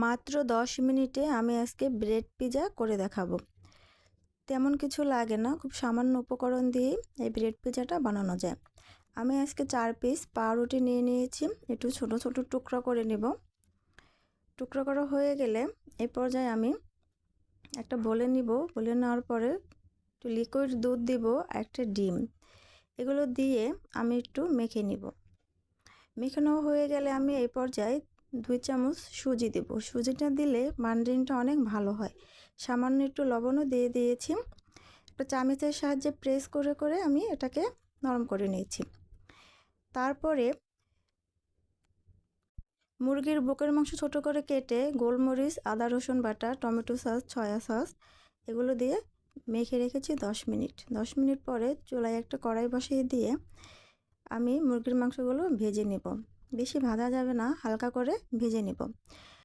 মাত্র 10 মিনিটে আমি আজকে ব্রেড পিৎজা করে দেখাবো। তেমন কিছু লাগে না, খুব সামান্য উপকরণ দিয়েই এই ব্রেড পিৎজাটা বানানো যায়। আমি আজকে 4 পিস পাউরুটি নিয়ে নিয়েছি, একটু ছোট ছোট টুকরা করে নেব। টুকরা করা হয়ে গেলে এই পর্যায়ে আমি একটা বলে নিব, বলে নেওয়ার পরে একটু লিকুইড দুধ দিব, একটা ডিম, এগুলো দিয়ে আমি একটু মেখে নিব। মেখানো হয়ে গেলে আমি এই পর্যায়ে 2 চামচ সুজি দেব। সুজিটা দিলে মানডিংটা অনেক ভালো হয়। সামান্য একটু লবণও দিয়ে দিয়েছি। একটা চামচের সাহায্যে প্রেস করে করে আমি এটাকে নরম করে নিয়েছি। তারপরে মুরগির বুকের মাংস ছোট করে কেটে গোলমরিচ, আদা রসুন বাটা, টমেটো সস, সয়া সস এগুলো দিয়ে মেখে রেখেছি 10 মিনিট। 10 মিনিট পরে চুলায় একটা কড়াই বসিয়ে দিয়ে আমি মুরগির মাংসগুলো ভেজে নেব। বেশি ভাজা যাবে না, হালকা করে ভেজে নেব।